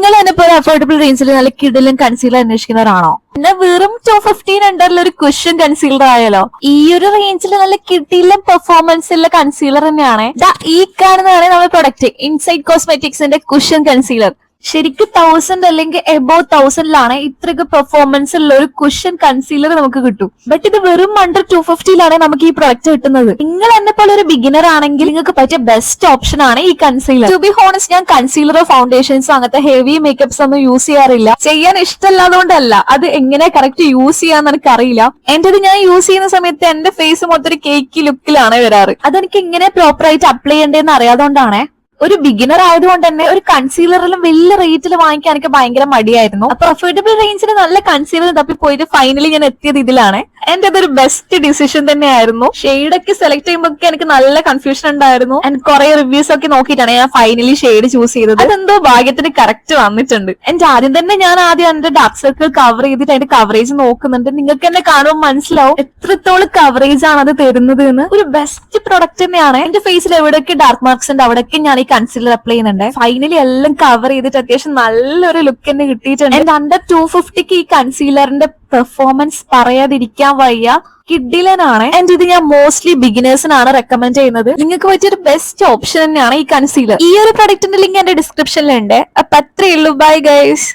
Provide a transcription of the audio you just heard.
നിങ്ങൾ തന്നെ ഇപ്പോൾ അഫോർഡബിൾ റേഞ്ചിൽ നല്ല കിടിലും കൺസീലർ അന്വേഷിക്കുന്നവരാണോ? പിന്നെ വെറും 215 അണ്ടറിൽ ഒരു കുഷൻ കൺസീലർ ആയാലോ? ഈ ഒരു റേഞ്ചിൽ നല്ല കിടിലും പെർഫോമൻസ് ഉള്ള കൺസീലർ തന്നെയാണ് ഈ കാണുന്നതാണ് നമ്മുടെ പ്രൊഡക്റ്റ് ഇൻസൈഡ് കോസ്മെറ്റിക്സിന്റെ കുഷൻ കൺസീലർ. ശരിക്കും 1000 അല്ലെങ്കിൽ എബോവ് 1000ലാണ് ഇത്രയൊക്കെ പെർഫോമൻസ് ഉള്ള ഒരു കുഷൻ കൺസീലർ നമുക്ക് കിട്ടും. ബട്ട് ഇത് വെറും അണ്ടർ 250ലാണ് നമുക്ക് ഈ പ്രൊഡക്റ്റ് കിട്ടുന്നത്. നിങ്ങൾ എന്നെ പോലെ ഒരു ബിഗിനർ ആണെങ്കിൽ നിങ്ങൾക്ക് പറ്റിയ ബെസ്റ്റ് ഓപ്ഷൻ ആണ് ഈ കൺസീലർ. ടു ബി ഹോണസ്റ്റ്, ഞാൻ കൺസീലറോ ഫൗണ്ടേഷൻസോ അങ്ങനത്തെ ഹെവി മേക്കപ്സ് ഒന്നും യൂസ് ചെയ്യാറില്ല. ചെയ്യാൻ ഇഷ്ടമല്ലാതുകൊണ്ടല്ല, അത് എങ്ങനെ കറക്റ്റ് യൂസ് ചെയ്യാന്ന് എനിക്ക് അറിയില്ല. എന്റേത് ഞാൻ യൂസ് ചെയ്യുന്ന സമയത്ത് എന്റെ ഫേസ് മൊത്തം ഒരു കേക്ക് ലുക്കിലാണ് വരാറ്. അതെനിക്ക് എങ്ങനെ പ്രോപ്പറായിട്ട് അപ്ലൈ ചെയ്യേണ്ടതെന്ന് അറിയാതുകൊണ്ടാണ്. ഒരു ബിഗിനർ ആയതുകൊണ്ട് തന്നെ ഒരു കൺസീലറിലും വലിയ റേറ്റിൽ വാങ്ങിക്കാൻ എനിക്ക് ഭയങ്കര മടിയായിരുന്നു. അപ്പൊ അഫോർഡബിൾ റേഞ്ചിന് നല്ല കൺസീലർ തപ്പി പോയിട്ട് ഫൈനലി ഞാൻ എത്തിയത് ഇതിലാണ്. എന്റെ അതൊരു ബെസ്റ്റ് ഡിസിഷൻ തന്നെയായിരുന്നു. ഷെയ്ഡൊക്കെ സെലക്ട് ചെയ്യുമ്പോൾ എനിക്ക് നല്ല കൺഫ്യൂഷൻ ഉണ്ടായിരുന്നു. ആൻഡ് കുറെ റിവ്യൂസ് ഒക്കെ നോക്കിയിട്ടാണ് ഞാൻ ഫൈനലി ഷെയ്ഡ് ചൂസ് ചെയ്തത്. അതെന്തോ ഭാഗ്യത്തിന് കറക്റ്റ് വന്നിട്ടുണ്ട്. എന്റെ ആദ്യം തന്നെ ഞാൻ എന്റെ ഡാർക്ക് സർക്കിൾ കവർ ചെയ്തിട്ട് അതിന്റെ കവറേജ് നോക്കുന്നുണ്ട്. നിങ്ങൾക്ക് തന്നെ കാണുമ്പോൾ മനസ്സിലാവും എത്രത്തോളം കവറേജ് ആണ് അത് തരുന്നത് എന്ന്. ഒരു ബെസ്റ്റ് പ്രൊഡക്റ്റ് തന്നെയാണ്. എന്റെ ഫേസിൽ എവിടെയൊക്കെ ഡാർക്ക് മാർക്സ് ഉണ്ട് അവിടെയൊക്കെ ഞാൻ കൺസീലർ അപ്ലൈ ചെയ്യുന്നുണ്ട്. ഫൈനലി എല്ലാം കവർ ചെയ്തിട്ട് അത്യാവശ്യം നല്ലൊരു ലുക്ക് തന്നെ കിട്ടിയിട്ടുണ്ട്. ആൻഡ് അണ്ടർ 250ക്ക് ഈ കൺസീലറിന്റെ പെർഫോമൻസ് പറയാതിരിക്കാൻ വയ്യ, കിഡിലനാണ്. ആൻഡ് ഇത് ഞാൻ മോസ്റ്റ്ലി ബിഗിനേഴ്സിനാണ് റെക്കമെൻഡ് ചെയ്യുന്നത്. നിങ്ങൾക്ക് പറ്റിയൊരു ബെസ്റ്റ് ഓപ്ഷൻ തന്നെയാണ് ഈ കൺസീലർ. ഈ ഒരു പ്രൊഡക്റ്റിന്റെ ലിങ്ക് എന്റെ ഡിസ്ക്രിപ്ഷനിലുണ്ട്. അപ്പൊ അത്രയേ ഉള്ളൂ. Bye guys.